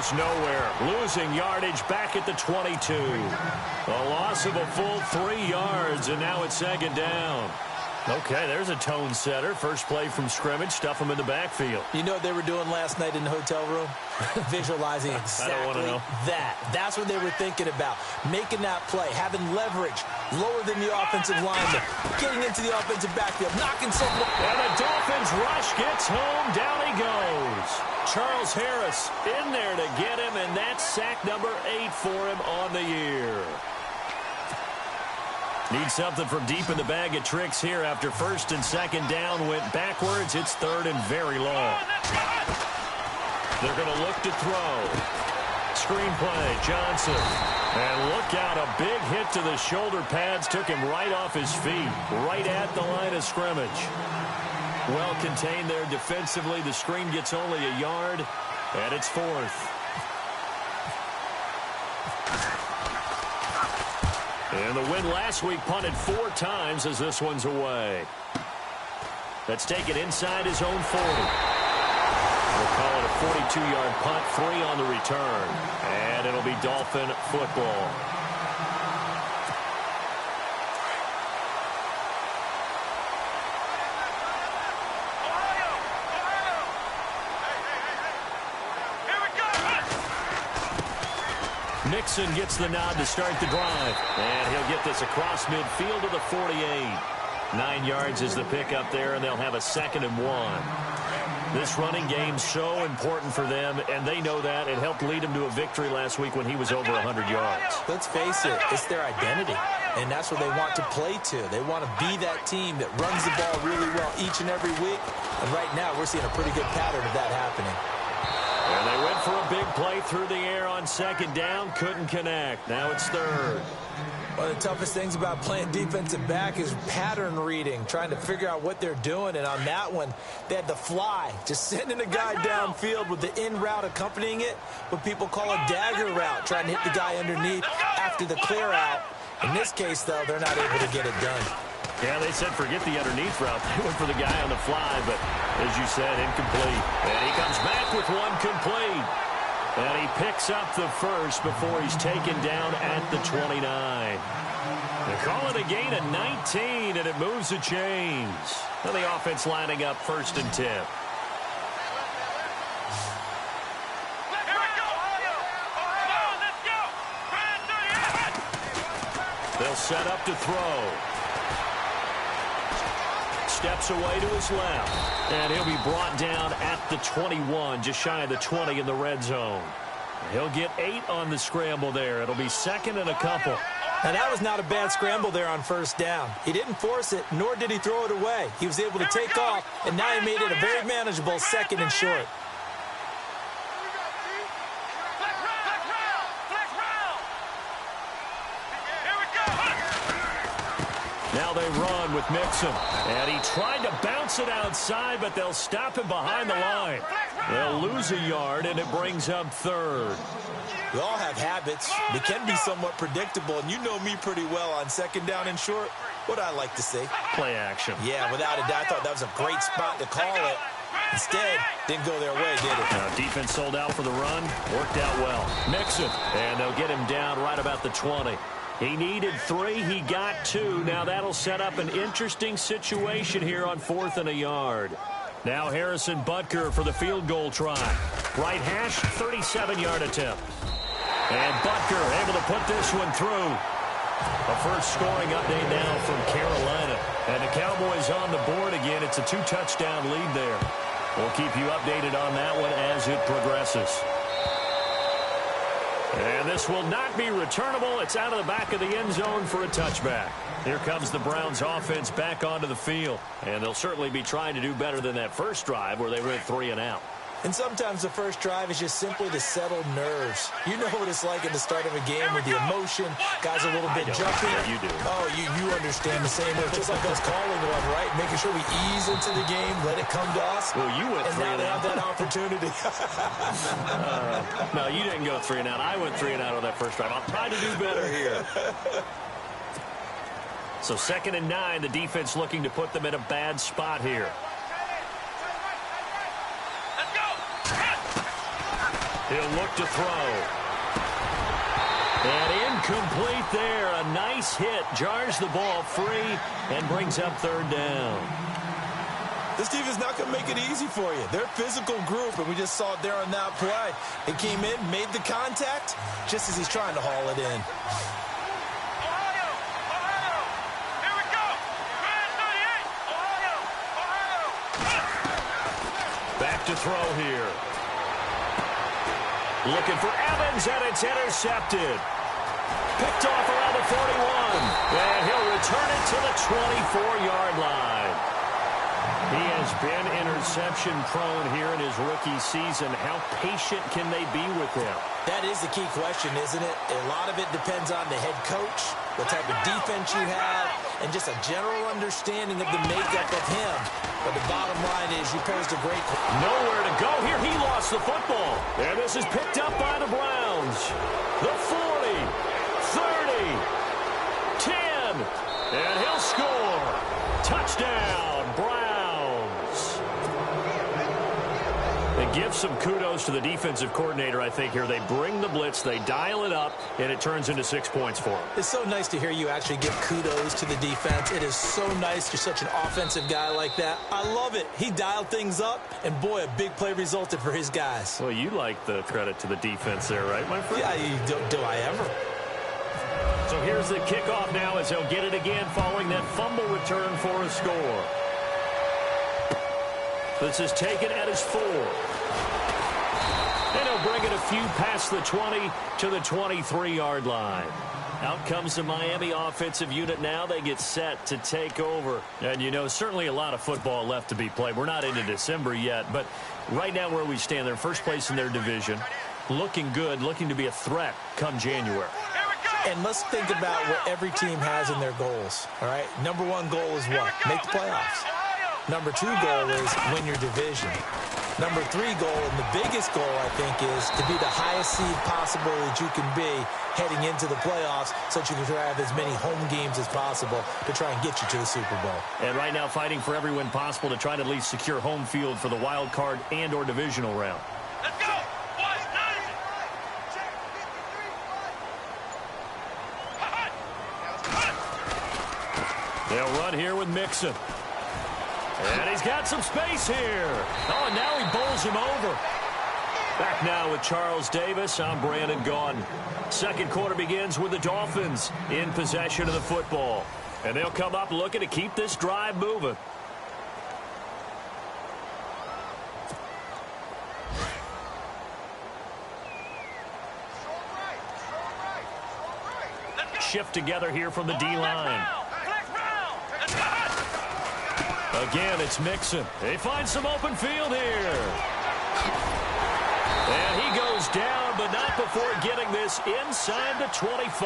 goes nowhere. Losing yardage back at the 22. A loss of a full 3 yards, and now it's second down. Okay, there's a tone setter. First play from scrimmage, stuff them in the backfield. You know what they were doing last night in the hotel room? Visualizing exactly that. That's what they were thinking about. Making that play, having leverage, lower than the offensive lineman, getting into the offensive backfield, knocking someone. And the Dolphins rush gets home. Down he goes. Charles Harris in there to get him, and that's sack number 8 for him on the year. Need something from deep in the bag of tricks here after first and second down went backwards. It's third and very long. They're going to look to throw. Screenplay, Johnson. And look out, a big hit to the shoulder pads. Took him right off his feet, right at the line of scrimmage. Well contained there defensively. The screen gets only a yard, and it's fourth. And the win last week punted 4 times as this one's away. Let's take it inside his own 40. We'll call it a 42-yard punt, 3 on the return. And it'll be Dolphin football. Nixon gets the nod to start the drive. And he'll get this across midfield to the 48. 9 yards is the pickup there, and they'll have a 2nd and 1. This running game's so important for them, and they know that. It helped lead them to a victory last week when he was over 100 yards. Let's face it, it's their identity, and that's what they want to play to. They want to be that team that runs the ball really well each and every week, and right now we're seeing a pretty good pattern of that happening. And they went for a big play through the air on second down. Couldn't connect. Now it's third. One of the toughest things about playing defensive back is pattern reading, trying to figure out what they're doing. And on that one, they had the fly, just sending a guy downfield with the in route accompanying it, what people call a dagger route, trying to hit the guy underneath after the clear out. In this case, though, they're not able to get it done. Yeah, they said forget the underneath route. They went for the guy on the fly, but as you said, incomplete. And he comes back with one complete. And he picks up the first before he's taken down at the 29. They call it a gain of 19, and it moves the chains. And the offense lining up 1st and 10. They'll set up to throw. Steps away to his left. And he'll be brought down at the 21, just shy of the 20 in the red zone. He'll get 8 on the scramble there. It'll be 2nd and a couple. Now, that was not a bad scramble there on first down. He didn't force it, nor did he throw it away. He was able to take off, and now he made it a very manageable 2nd and short. Now they run with Mixon. And he tried to bounce it outside, but they'll stop him behind the line. They'll lose a yard, and it brings up 3rd. We all have habits. They can be somewhat predictable, and you know me pretty well on 2nd down and short. What I like to see. Play action. Yeah, without a doubt, I thought that was a great spot to call it. Instead, didn't go their way, did it? Now, defense sold out for the run. Worked out well. Mixon. And they'll get him down right about the 20. He needed 3. He got 2. Now that'll set up an interesting situation here on 4th and a yard. Now Harrison Butker for the field goal try. Right hash, 37-yard attempt. And Butker able to put this one through. A first scoring update now from Carolina. And the Cowboys on the board again. It's a 2-touchdown lead there. We'll keep you updated on that one as it progresses. And this will not be returnable. It's out of the back of the end zone for a touchback. Here comes the Browns offense back onto the field. And they'll certainly be trying to do better than that first drive where they went 3 and out. And sometimes the first drive is just simply to settle nerves. You know what it's like at the start of a game with the emotion. Guys a little bit jumpy. Yeah, you do. Oh, you understand the same way. Just like us calling one, right? Making sure we ease into the game, let it come to us. Well, you went 3 and out. And now they have that opportunity. No, you didn't go 3 and out. I went 3 and out on that first drive. I'll try to do better here. So 2nd and 9, the defense looking to put them in a bad spot here. He'll look to throw. And incomplete there. A nice hit. Jars the ball free and brings up third down. This team is not going to make it easy for you. They're a physical group, and we just saw it there on that play. It came in, made the contact, just as he's trying to haul it in. Here we go. Back to throw here. Looking for Evans, and it's intercepted. Picked off around the 41. And he'll return it to the 24-yard line. He has been interception-prone here in his rookie season. How patient can they be with him? That is the key question, isn't it? A lot of it depends on the head coach, what type of defense you have, and just a general understanding of the makeup of him. But the bottom line is you posed a great question. Nowhere to go here. He lost the football. And this is picked up by the Browns. The 40, 30, 10, and he'll score. Touchdown, Browns. They give some kudos to the defensive coordinator, I think, here. They bring the blitz, they dial it up, and it turns into 6 points for them. It's so nice to hear you actually give kudos to the defense. It is so nice. You're such an offensive guy like that. I love it. He dialed things up, and boy, a big play resulted for his guys. Well, you like the credit to the defense there, right, my friend? Yeah, do I ever? So here's the kickoff now as they'll get it again following that fumble return for a score. This is taken at his 4. And he'll bring it a few past the 20 to the 23-yard line. Out comes the Miami offensive unit now. They get set to take over. And, you know, certainly a lot of football left to be played. We're not into December yet, but right now where we stand, they're first place in their division. Looking good, looking to be a threat come January. And let's think about what every team has in their goals, all right? Number one goal is what? Make the playoffs. Number two goal is win your division. Number three goal, and the biggest goal, I think, is to be the highest seed possible that you can be heading into the playoffs so that you can have as many home games as possible to try and get you to the Super Bowl. And right now fighting for every win possible to try to at least secure home field for the wild card and or divisional round. Let's go. They'll run here with Mixon. And he's got some space here. Oh, and now he bowls him over. Back now with Charles Davis. I'm Brandon Gaudin. Second quarter begins with the Dolphins in possession of the football. And they'll come up looking to keep this drive moving. Shift together here from the D-line. Again, it's Mixon. They find some open field here. And he goes down, but not before getting this inside the 25.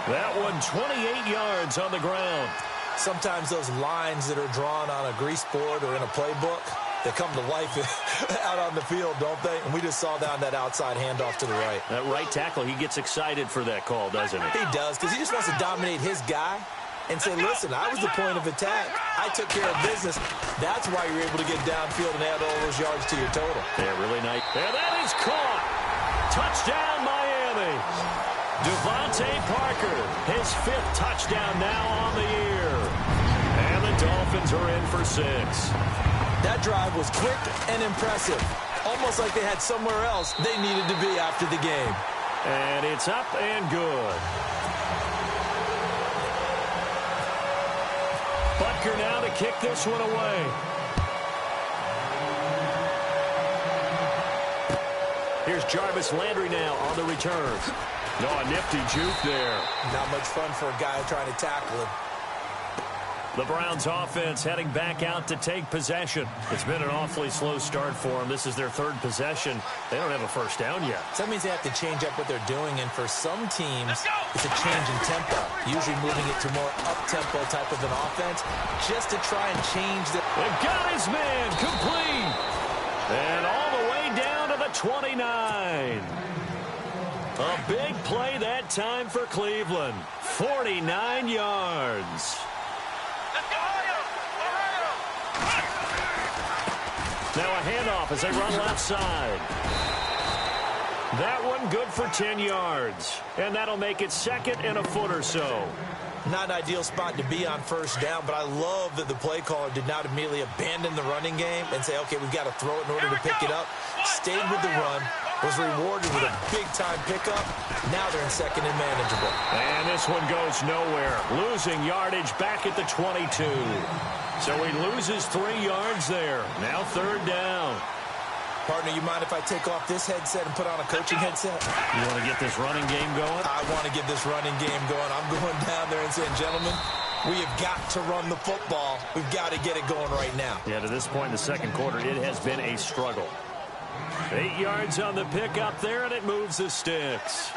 That one 28 yards on the ground. Sometimes those lines that are drawn on a grease board or in a playbook, they come to life out on the field, don't they? And we just saw down that outside handoff to the right. That right tackle, he gets excited for that call, doesn't he? He does, because he just wants to dominate his guy and say, listen, I was the point of attack. I took care of business. That's why you're able to get downfield and add all those yards to your total. Yeah, really nice. And that is caught. Touchdown, Miami. Devontae Parker, his 5th touchdown now on the year. And the Dolphins are in for 6. That drive was quick and impressive. Almost like they had somewhere else they needed to be after the game. And it's up and good. Butker now to kick this one away. Here's Jarvis Landry now on the return. No, a nifty juke there. Not much fun for a guy trying to tackle him. The Browns offense heading back out to take possession. It's been an awfully slow start for them. This is their 3rd possession. They don't have a first down yet. So that means they have to change up what they're doing, and for some teams, it's a change in tempo, usually moving it to more up-tempo type of an offense, just to try and change the... They've got his man complete. And all the way down to the 29. A big play that time for Cleveland. 49 yards. Now a handoff as they run left side. That one good for 10 yards. And that'll make it 2nd and a foot or so. Not an ideal spot to be on first down, but I love that the play caller did not immediately abandon the running game and say, okay, we've got to throw it in order to pick it up. Stayed with the run, was rewarded with a big-time pickup. Now they're in 2nd and manageable. And this one goes nowhere. Losing yardage back at the 22. So he loses 3 yards there. Now 3rd down. Partner, you mind if I take off this headset and put on a coaching headset? You want to get this running game going? I want to get this running game going. I'm going down there and saying, gentlemen, we have got to run the football. We've got to get it going right now. Yeah, to this point in the 2nd quarter, it has been a struggle. 8 yards on the pickup there, and it moves the sticks.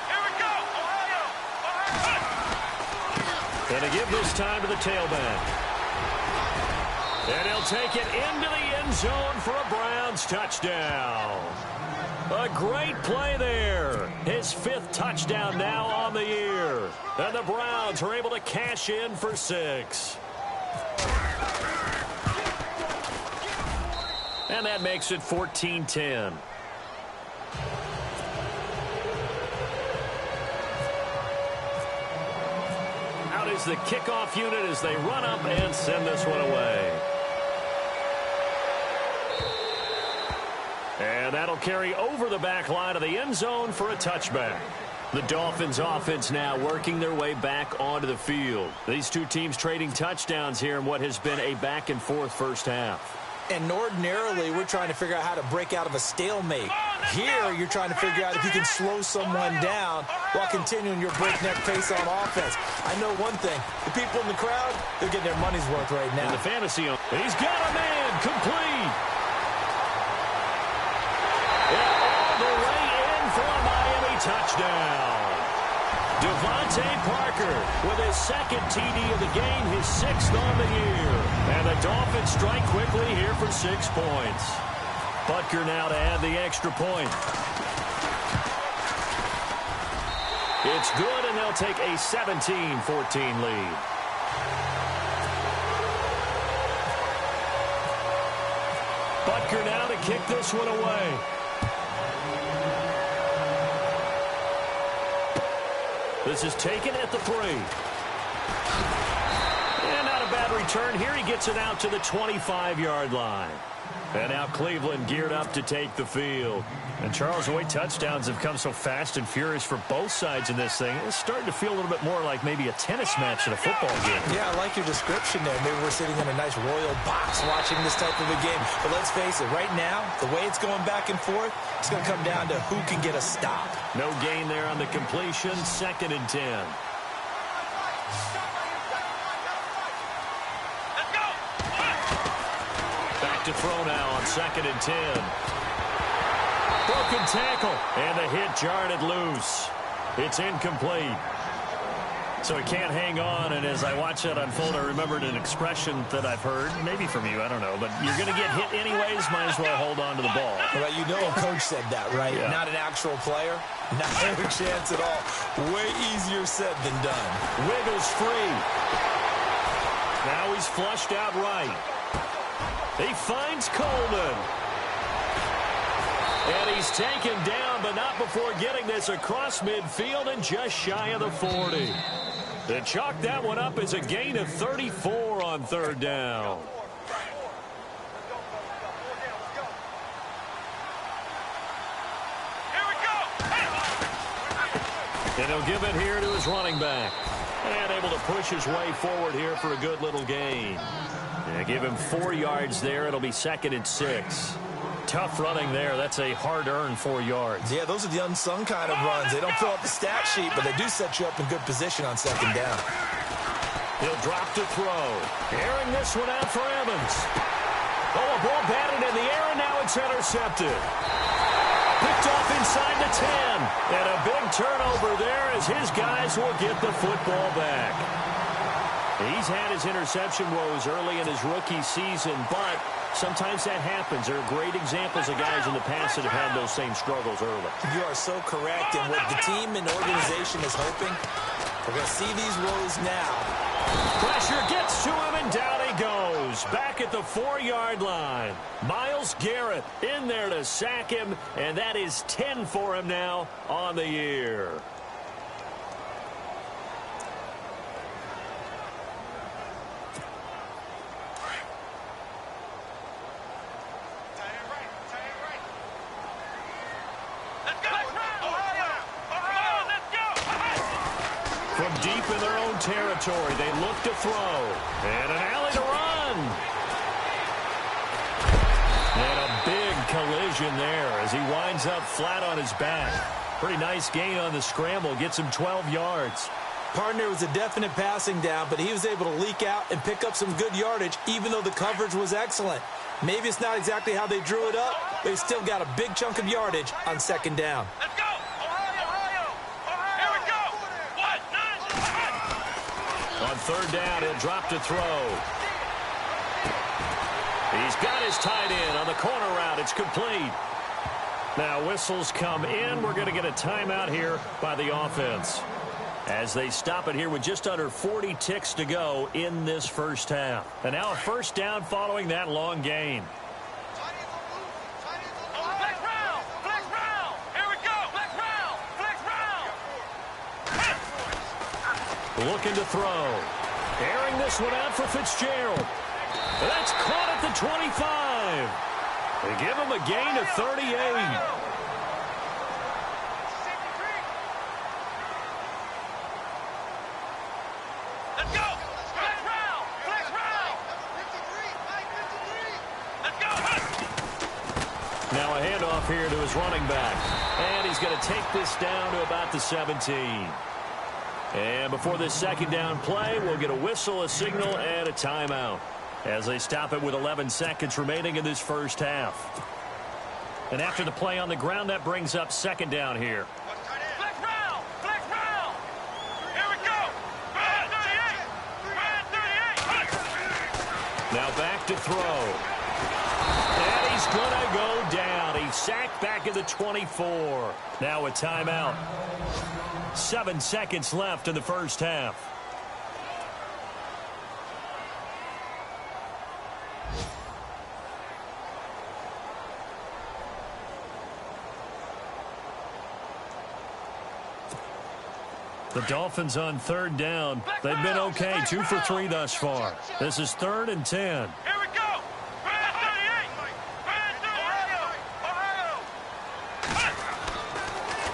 Here we go. Gonna give this time to the tailback. And he'll take it into the end zone for a Browns touchdown. A great play there. His 5th touchdown now on the year. And the Browns are able to cash in for 6. And that makes it 14-10. Out is the kickoff unit as they run up and send this one away. And that'll carry over the back line of the end zone for a touchback. The Dolphins offense now working their way back onto the field. These two teams trading touchdowns here in what has been a back-and-forth first half. And ordinarily, we're trying to figure out how to break out of a stalemate. Here, you're trying to figure out if you can slow someone down while continuing your breakneck pace on offense. I know one thing. The people in the crowd, they're getting their money's worth right now. And the fantasy, he's got a man complete. And all the way in for a Miami touchdown. Devontae Parker with his 2nd TD of the game, his 6th on the year. And the Dolphins strike quickly here for 6 points. Butker now to add the extra point. It's good, and they'll take a 17-14 lead. Butker now to kick this one away. This is taken at the 3. And not a bad return here. He gets it out to the 25-yard line. And now Cleveland geared up to take the field. And Charles, the way touchdowns have come so fast and furious for both sides in this thing, it's starting to feel a little bit more like maybe a tennis match than a football game. Yeah, I like your description there. Maybe we're sitting in a nice royal box watching this type of a game. But let's face it, right now, the way it's going back and forth, it's going to come down to who can get a stop. No gain there on the completion. 2nd and 10. To throw now on 2nd and 10. Broken tackle, and the hit jarred it loose. It's incomplete. So he can't hang on, and as I watch that unfold, I remembered an expression that I've heard, maybe from you, I don't know, but you're going to get hit anyways, might as well hold on to the ball. Well, you know a coach said that, right? Yeah. Not an actual player. Not a chance at all. Way easier said than done. Wiggles free. Now he's flushed out right. He finds Coleman. And he's taken down, but not before getting this across midfield and just shy of the 40. They chalk that one up as a gain of 34 on 3rd down. Here we go. And he'll give it here to his running back. And able to push his way forward here for a good little gain. And give him 4 yards there. It'll be 2nd and 6. Tough running there. That's a hard-earned 4 yards. Yeah, those are the unsung kind of runs. They don't fill up the stat sheet, but they do set you up in good position on 2nd down. He'll drop to throw. Airing this one out for Evans. Oh, a ball batted in the air, and now it's intercepted. Picked off inside the 10. And a big turnover there as his guys will get the football back. He's had his interception woes early in his rookie season, but sometimes that happens. There are great examples of guys in the past that have had those same struggles early. You are so correct, and what the team and organization is hoping, we're going to see these woes now. Pressure gets to him, and down he goes, back at the 4-yard line. Myles Garrett in there to sack him, and that is 10 for him now on the year. From deep in their own territory, they look to throw. And an alley to run. And a big collision there as he winds up flat on his back. Pretty nice gain on the scramble. Gets him 12 yards. Partner was a definite passing down, but he was able to leak out and pick up some good yardage, even though the coverage was excellent. Maybe it's not exactly how they drew it up, but he still got a big chunk of yardage on second down. Let's go! Ohio! Here we go! What? On third down, he'll drop to throw. He's got his tight end on the corner route. It's complete. Now whistles come in. We're going to get a timeout here by the offense as they stop it here with just under 40 ticks to go in this first half. And now a first down following that long gain. Flex round! Flex round! Here we go! Flex round! Flex round! Looking to throw. Airing this one out for Fitzgerald. That's caught at the 25. They give him a gain of 38. Now a handoff here to his running back. And he's going to take this down to about the 17. And before this second down play, we'll get a whistle, a signal, and a timeout as they stop it with 11 seconds remaining in this first half. And after the play on the ground, that brings up second down here. Flex round! Flex round! Here we go! Brad 38! Brad 38! Now back to throw. And he's going to go down. He's sacked back at the 24. Now a timeout. 7 seconds left in the first half. The Dolphins on third down. They've been okay, 2 for 3 thus far. This is 3rd and 10. Here we go! Brad 38! Brad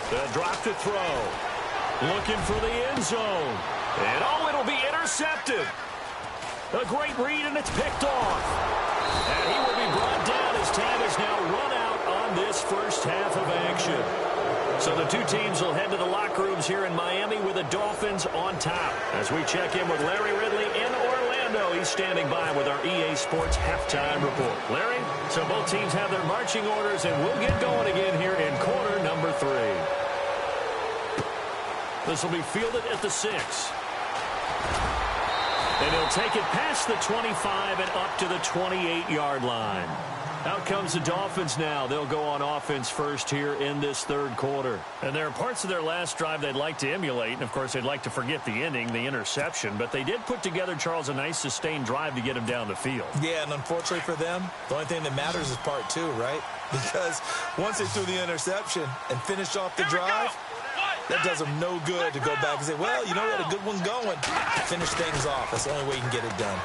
38! The drop to throw. Looking for the end zone. And oh, it'll be intercepted. A great read, and it's picked off. And he will be brought down as time is now run out on this first half of action. So the two teams will head to the locker rooms here in Miami with the Dolphins on top. As we check in with Larry Ridley in Orlando, he's standing by with our EA Sports halftime report. Larry, so both teams have their marching orders, and we'll get going again here in quarter number 3. This will be fielded at the 6. And he'll take it past the 25 and up to the 28-yard line. Out comes the Dolphins now. They'll go on offense first here in this third quarter. And there are parts of their last drive they'd like to emulate. And, of course, they'd like to forget the ending, the interception. But they did put together, Charles, a nice sustained drive to get him down the field. Yeah, and unfortunately for them, the only thing that matters is part 2, right? Because once they threw the interception and finished off the drive, that does them no good to go back and say, well, you know, we had a good one going. Finish things off. That's the only way you can get it done.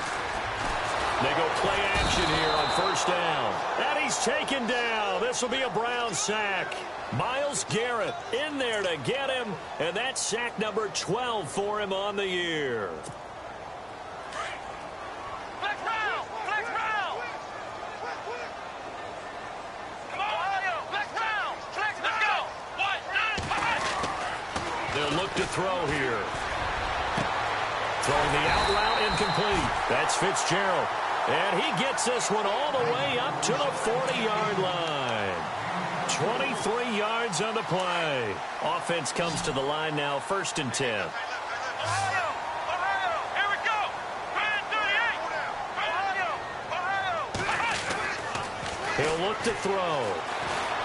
They go play action here on first down. And he's taken down. This will be a Brown sack. Myles Garrett in there to get him. And that's sack number 12 for him on the year. Flex round! Flex round! Come on, Ohio! Flex round! Flex round! Let's go! 1, 9, 5! They'll look to throw here. Throwing the out route incomplete. That's Fitzgerald. And he gets this one all the way up to the 40-yard line. 23 yards on the play. Offense comes to the line now, 1st and 10. Ohio! Ohio! Here we go! Brad 38! Ohio! He'll look to throw.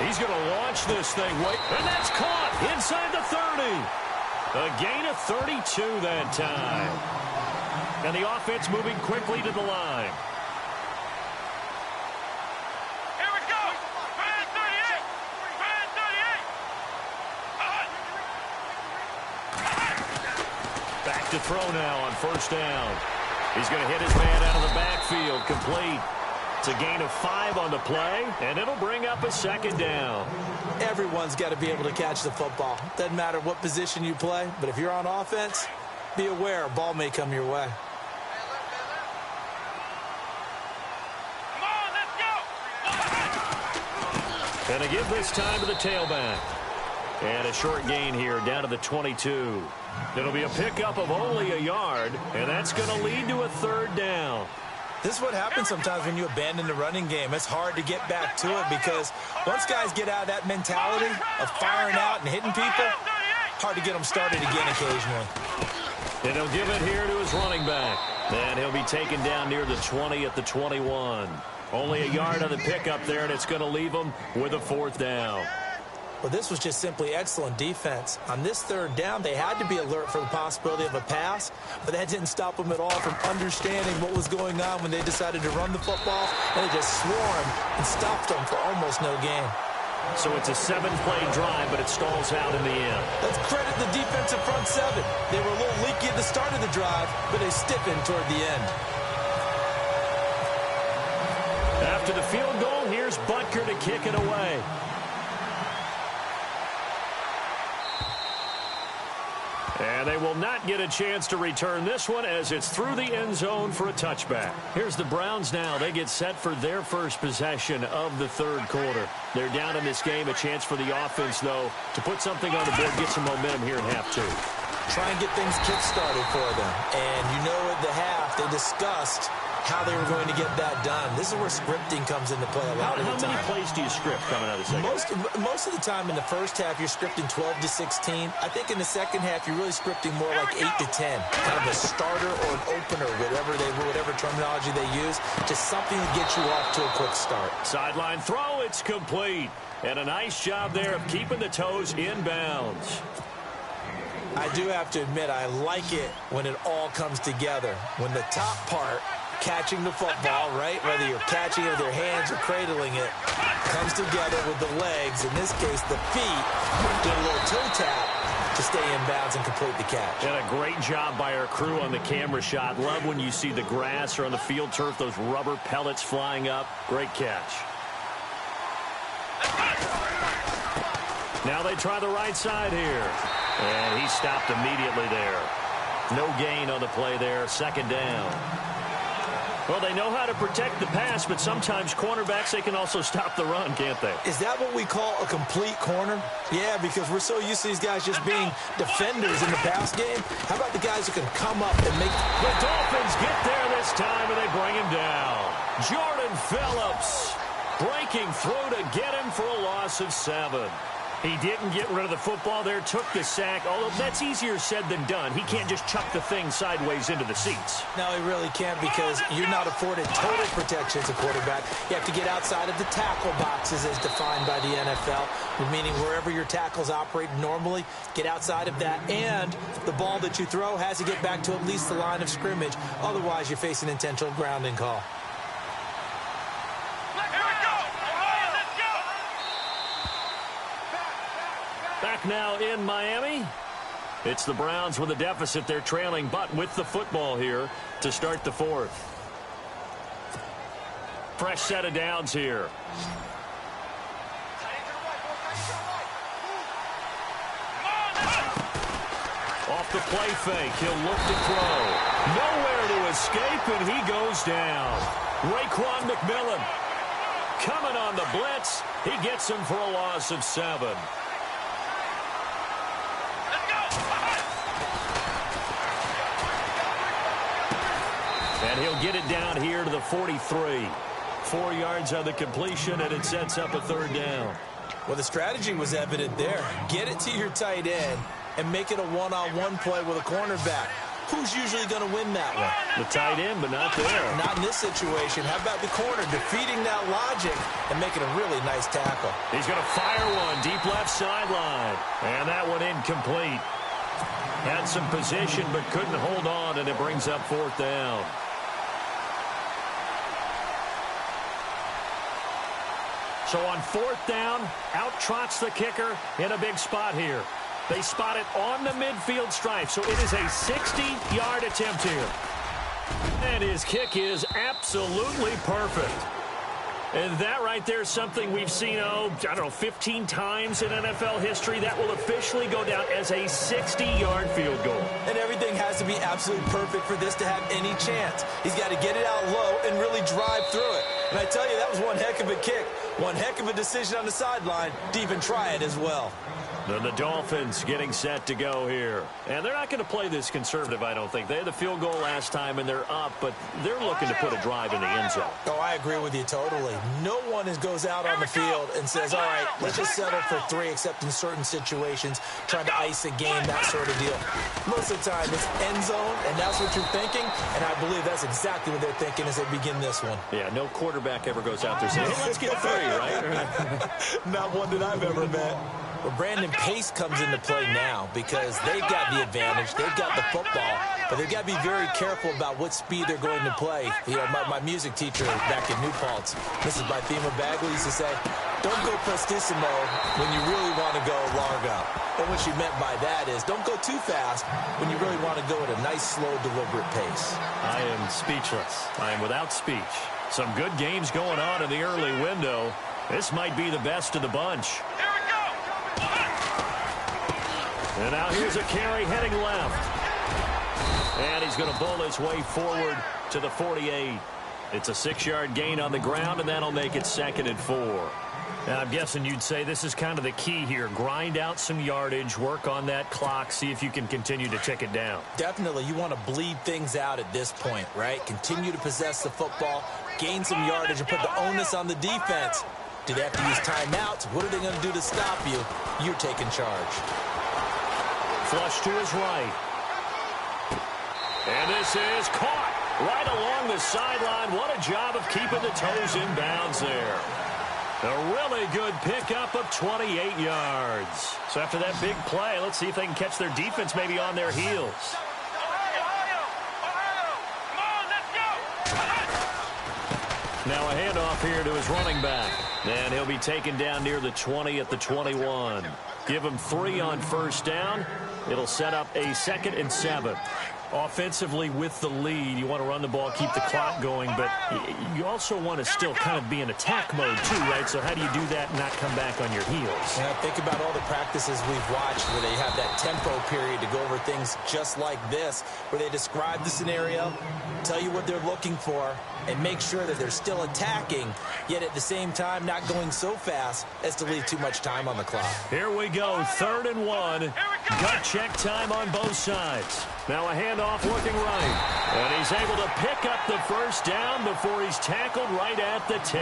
He's going to launch this thing. Wait, and that's caught inside the 30. A gain of 32 that time. And the offense moving quickly to the line. Here we go. Man 38. Man 38. Back to throw now on first down. He's going to hit his man out of the backfield. Complete. It's a gain of 5 on the play, and it'll bring up a second down. Everyone's got to be able to catch the football. Doesn't matter what position you play, but if you're on offense, be aware a ball may come your way. Come on, let's go. And they give this time to the tailback. And a short gain here down to the 22. It'll be a pickup of only a yard, and that's going to lead to a third down. This is what happens sometimes when you abandon the running game. It's hard to get back to it because once guys get out of that mentality of firing out and hitting people, hard to get them started again occasionally. And he'll give it here to his running back. And he'll be taken down near the 20 at the 21. Only a yard on the pickup there, and it's going to leave him with a fourth down. Well, this was just simply excellent defense. On this third down, they had to be alert for the possibility of a pass, but that didn't stop them at all from understanding what was going on when they decided to run the football, and they just swarmed and stopped them for almost no gain. So it's a 7-play drive, but it stalls out in the end. Let's credit the defensive front seven. They were a little leaky at the start of the drive, but they stiffened toward the end. After the field goal, here's Butker to kick it away. And they will not get a chance to return this one as it's through the end zone for a touchback. Here's the Browns now. They get set for their first possession of the third quarter. They're down in this game. A chance for the offense, though, to put something on the board, get some momentum here in half two. Try and get things kick-started for them. And you know at the half, they discussed how they were going to get that done. This is where scripting comes into play a lot of the time. How many plays do you script coming out of the second half? Most of the time in the first half, you're scripting 12 to 16. I think in the second half, you're really scripting more like 8 to 10. Kind of a starter or an opener, whatever terminology they use. Just something to get you off to a quick start. Sideline throw, it's complete. And a nice job there of keeping the toes in bounds. I do have to admit, I like it when it all comes together. When the top part, catching the football, right, whether you're catching it with your hands or cradling it, comes together with the legs, in this case the feet, do a little toe tap to stay in bounds and complete the catch. And a great job by our crew on the camera shot. Love when you see the grass or on the field turf, those rubber pellets flying up. Great catch. Now they try the right side here. And he stopped immediately there. No gain on the play there. Second down. Well, they know how to protect the pass, but sometimes cornerbacks, they can also stop the run, can't they? Is that what we call a complete corner? Yeah, because we're so used to these guys just being defenders in the pass game. How about the guys who can come up and make... The Dolphins get there this time, and they bring him down. Jordan Phillips breaking through to get him for a loss of 7. He didn't get rid of the football there, took the sack, although that's easier said than done. He can't just chuck the thing sideways into the seats. No, he really can't because you're not afforded total protection as a quarterback. You have to get outside of the tackle boxes as defined by the NFL, meaning wherever your tackles operate normally, get outside of that. And the ball that you throw has to get back to at least the line of scrimmage. Otherwise, you face an intentional grounding call. Back now in Miami. It's the Browns with a deficit. They're trailing, but with the football here to start the fourth. Fresh set of downs here. Off the play fake. He'll look to throw. Nowhere to escape, and he goes down. Raekwon McMillan coming on the blitz. He gets him for a loss of 7. And he'll get it down here to the 43. 4 yards on the completion, and it sets up a third down. Well, the strategy was evident there. Get it to your tight end and make it a one-on-one play with a cornerback. Who's usually going to win that one? The tight end, but not there. Not in this situation. How about the corner defeating that logic and making a really nice tackle? He's going to fire one deep left sideline. And that one incomplete. Had some position but couldn't hold on, and it brings up 4th down. So on 4th down, out trots the kicker in a big spot here. They spot it on the midfield stripe, so it is a 60-yard attempt here. And his kick is absolutely perfect. And that right there is something we've seen, I don't know, 15 times in NFL history. That will officially go down as a 60-yard field goal. And everything has to be absolutely perfect for this to have any chance. He's got to get it out low and really drive through it. And I tell you, that was one heck of a kick. One heck of a decision on the sideline to even try it as well. Then the Dolphins getting set to go here. And they're not going to play this conservative, I don't think. They had the field goal last time, and they're up, but they're looking to put a drive in the end zone. Oh, I agree with you totally. No one goes out on the field and says, all right, let's just settle for 3, except in certain situations, trying to ice a game, that sort of deal. Most of the time, it's end zone, and that's what you're thinking, and I believe that's exactly what they're thinking as they begin this one. Yeah, no quarterback ever goes out there saying, hey, let's get 3, right? Not one that I've ever met. Well, Brandon, pace comes into play now because they've got the advantage. They've got the football, but they've got to be very careful about what speed they're going to play. You know, my music teacher back in New Paltz, Mrs. Bythema Bagley, used to say, don't go prestissimo when you really want to go largo. And what she meant by that is don't go too fast when you really want to go at a nice, slow, deliberate pace. I am speechless. I am without speech. Some good games going on in the early window. This might be the best of the bunch. And now here's a carry heading left. And he's going to bowl his way forward to the 48. It's a 6-yard gain on the ground, and that'll make it 2nd and 4. Now, I'm guessing you'd say this is kind of the key here. Grind out some yardage, work on that clock, see if you can continue to tick it down. Definitely. You want to bleed things out at this point, right? Continue to possess the football, gain some yardage, and put the onus on the defense. Do they have to use timeouts? What are they going to do to stop you? You're taking charge. Flush to his right. And this is caught right along the sideline. What a job of keeping the toes in bounds there. A really good pickup of 28 yards. So after that big play, let's see if they can catch their defense maybe on their heels. Now a handoff here to his running back. And he'll be taken down near the 20 at the 21. Give him 3 on 1st down. It'll set up a 2nd and 7. Offensively with the lead, you want to run the ball, keep the clock going, but you also want to still kind of be in attack mode too, right? So how do you do that and not come back on your heels? Yeah, think about all the practices we've watched where they have that tempo period to go over things just like this, where they describe the scenario, tell you what they're looking for, and make sure that they're still attacking, yet at the same time not going so fast as to leave too much time on the clock. Here we go, 3rd and 1. Gut check time on both sides. Now a handoff looking right. And he's able to pick up the 1st down before he's tackled right at the 10.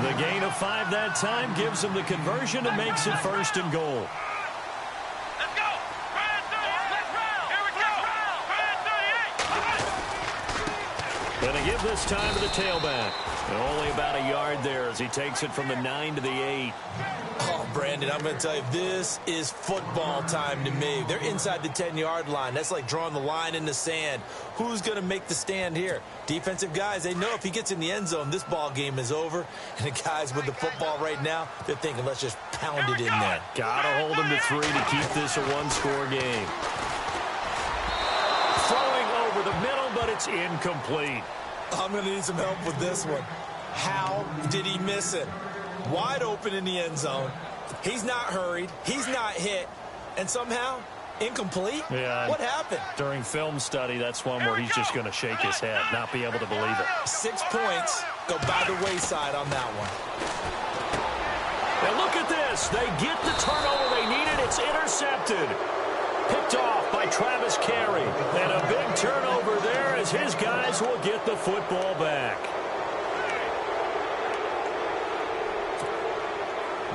The gain of 5 that time gives him the conversion and makes it 1st and goal. Let's go. Here we go. Going to give this time to the tailback. And only about a yard there as he takes it from the 9 to the 8. Oh, Brandon, I'm going to tell you, this is football time to me. They're inside the 10-yard line. That's like drawing the line in the sand. Who's going to make the stand here? Defensive guys, they know if he gets in the end zone, this ball game is over. And the guys with the football right now, they're thinking, let's just pound it in there. Got to hold him to 3 to keep this a one-score game. Throwing over the middle, but it's incomplete. I'm going to need some help with this one. How did he miss it? Wide open in the end zone. He's not hurried. He's not hit. And somehow, incomplete? Yeah. What happened? During film study, that's one where he's just going to shake his head, not be able to believe it. 6 points go by the wayside on that one. And look at this. They get the turnover they needed. It's intercepted. Picked off by Travis Carey. And a big turnover there as his guys will get the football back.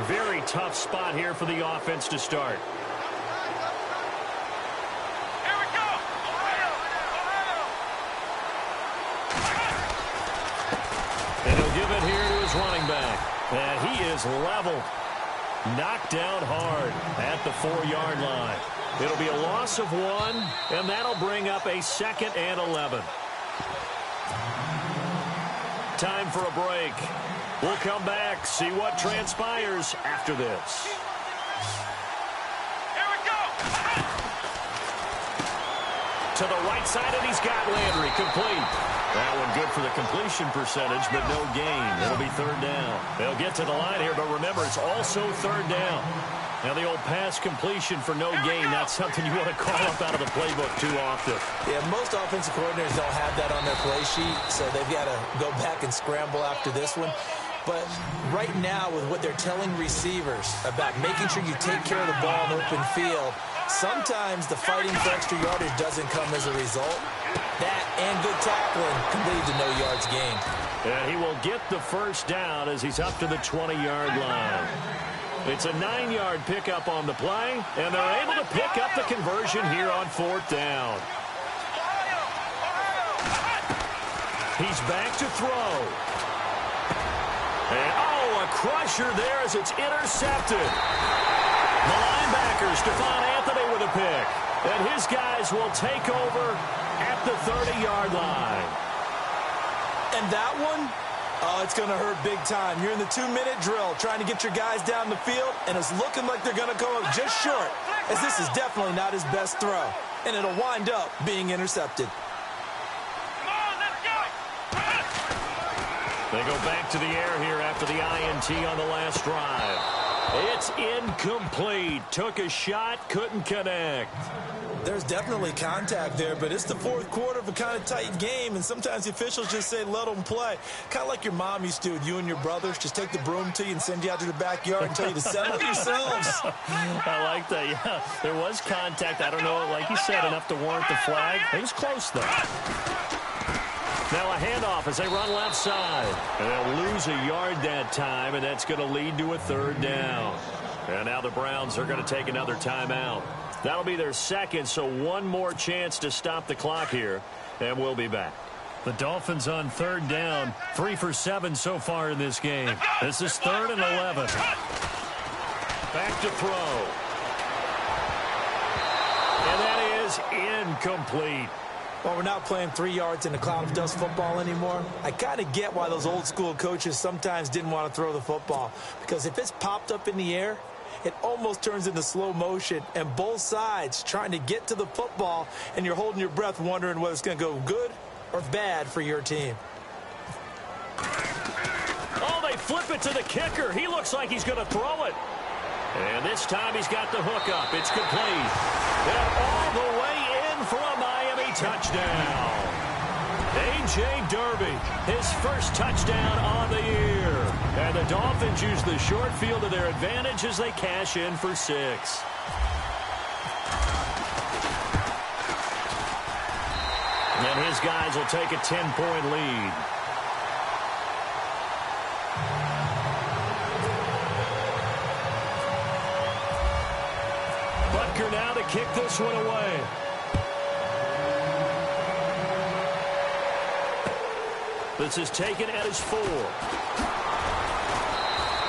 Very tough spot here for the offense to start. Here we go. And he'll give it here to his running back. And he is leveled. Knocked down hard at the 4-yard line. It'll be a loss of 1, and that'll bring up a 2nd and 11. Time for a break. We'll come back, see what transpires after this. Here we go. To the right side, and he's got Landry complete. That one good for the completion percentage, but no gain. It'll be 3rd down. They'll get to the line here, but remember, it's also 3rd down. Now, the old pass completion for no gain, not something you want to call up out of the playbook too often. Yeah, most offensive coordinators don't have that on their play sheet, so they've got to go back and scramble after this one. But right now, with what they're telling receivers about making sure you take care of the ball in open field, sometimes the fighting for extra yardage doesn't come as a result. That and good tackling can lead to no yards gained. And he will get the 1st down as he's up to the 20-yard line. It's a 9-yard pickup on the play, and they're able to pick up the conversion here on 4th down. He's back to throw. And, a crusher there as it's intercepted. The linebacker, Stephon Anthony, with a pick. And his guys will take over at the 30-yard line. And that one, it's going to hurt big time. You're in the 2-minute drill trying to get your guys down the field, and it's looking like they're going to come up just short, as this is definitely not his best throw. And it'll wind up being intercepted. They go back to the air here after the INT on the last drive. It's incomplete. Took a shot, couldn't connect. There's definitely contact there, but it's the 4th quarter of a kind of tight game, and sometimes the officials just say, let them play. Kind of like your mom used to with you and your brothers. Just take the broom to you and send you out to the backyard and tell you to settle yourselves. I like that, yeah. There was contact. I don't know, like you said, enough to warrant the flag. It was close, though. Now a handoff as they run left side. And they'll lose a yard that time, and that's going to lead to a 3rd down. And now the Browns are going to take another timeout. That'll be their 2nd, so one more chance to stop the clock here, and we'll be back. The Dolphins on 3rd down, 3 for 7 so far in this game. This is 3rd and 11. Back to throw. And that is incomplete. Well, we're not playing 3 yards in a cloud of dust football anymore. I kind of get why those old school coaches sometimes didn't want to throw the football. Because if it's popped up in the air, it almost turns into slow motion. And both sides trying to get to the football, and you're holding your breath wondering whether it's going to go good or bad for your team. Oh, they flip it to the kicker. He looks like he's going to throw it. And this time he's got the hook up. It's complete. And all the way in for a Miami touchdown. A.J. Derby, his first touchdown on the year. And the Dolphins use the short field to their advantage as they cash in for 6. And his guys will take a 10-point lead. Butker now to kick this one away. This is taken at his 4.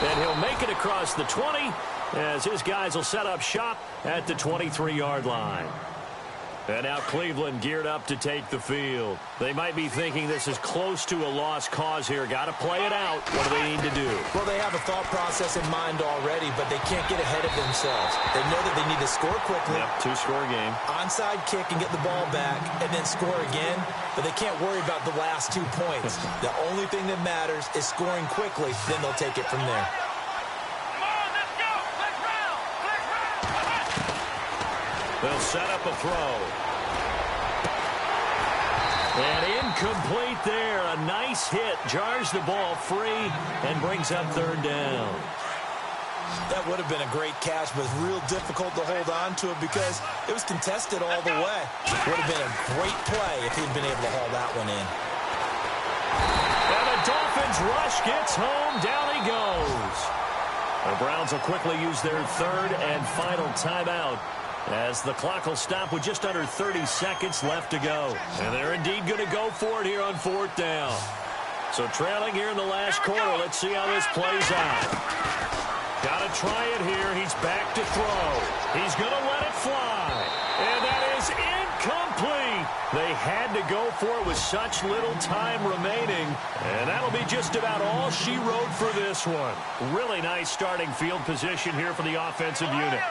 And he'll make it across the 20 as his guys will set up shop at the 23-yard line. And now Cleveland geared up to take the field. They might be thinking this is close to a lost cause here. Got to play it out. What do they need to do? Well, they have a thought process in mind already, but they can't get ahead of themselves. They know that they need to score quickly. Yep, 2-score game. Onside kick and get the ball back and then score again. But they can't worry about the last 2 points. The only thing that matters is scoring quickly. Then they'll take it from there. They'll set up a throw. And incomplete there. A nice hit. Jars the ball free and brings up 3rd down. That would have been a great catch, but it's real difficult to hold on to it because it was contested all the way. Would have been a great play if he'd been able to haul that one in. And the Dolphins rush gets home. Down he goes. The Browns will quickly use their 3rd and final timeout, as the clock will stop with just under 30 seconds left to go. And they're indeed going to go for it here on 4th down. So trailing here in the last quarter. Let's see how this plays out. Got a to try it here. He's back to throw. He's going to let it fly. And that is incomplete. They had to go for it with such little time remaining. And that'll be just about all she wrote for this one. Really nice starting field position here for the offensive unit.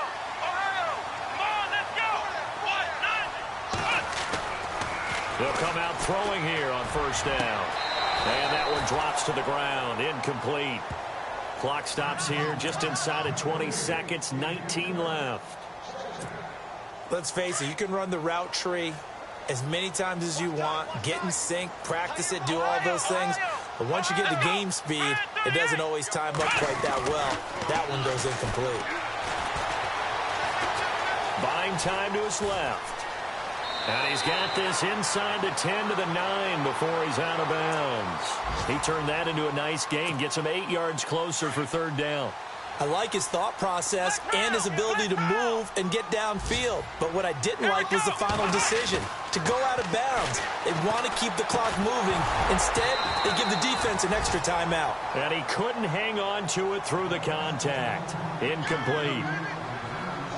They'll come out throwing here on first down. And that one drops to the ground. Incomplete. Clock stops here just inside of 20 seconds. 19 left. Let's face it, you can run the route tree as many times as you want, get in sync, practice it, do all those things. But once you get the game speed, it doesn't always time up quite that well. That one goes incomplete. Buying time to his left. And he's got this inside the 10 to the 9 before he's out of bounds. He turned that into a nice gain, gets him 8 yards closer for third down. I like his thought process and his ability to move and get downfield. But what I didn't like was the final decision, to go out of bounds. They want to keep the clock moving. Instead, they give the defense an extra timeout. And he couldn't hang on to it through the contact. Incomplete.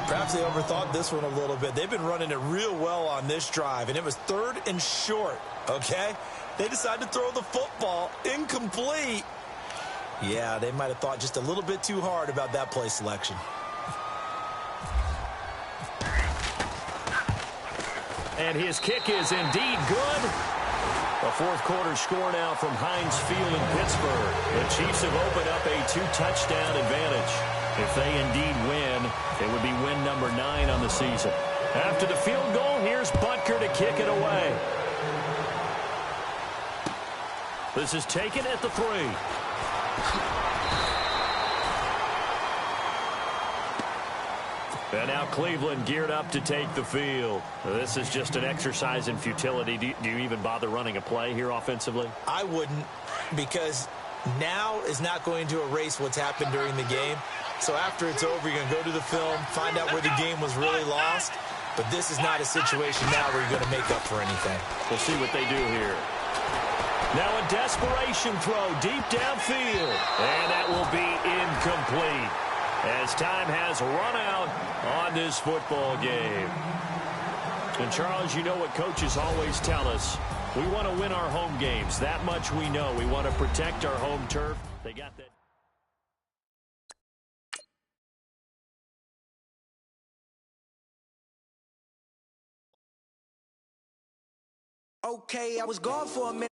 Perhaps they overthought this one a little bit. They've been running it real well on this drive, and it was 3rd and short, okay? They decided to throw the football. Incomplete. Yeah, they might have thought just a little bit too hard about that play selection. And his kick is indeed good. A fourth-quarter score now from Heinz Field in Pittsburgh. The Chiefs have opened up a 2-touchdown advantage. If they indeed win, it would be win number 9 on the season. After the field goal, here's Butker to kick it away. This is taken at the 3. And now Cleveland geared up to take the field. This is just an exercise in futility. Do you even bother running a play here offensively? I wouldn't, because now is not going to erase what's happened during the game. So after it's over, you're going to go to the film, find out where the game was really lost. But this is not a situation now where you're going to make up for anything. We'll see what they do here. Now a desperation throw deep downfield. And that will be incomplete, as time has run out on this football game. And Charles, you know what coaches always tell us. We want to win our home games. That much we know. We want to protect our home turf. They got that. Okay, I was gone for a minute.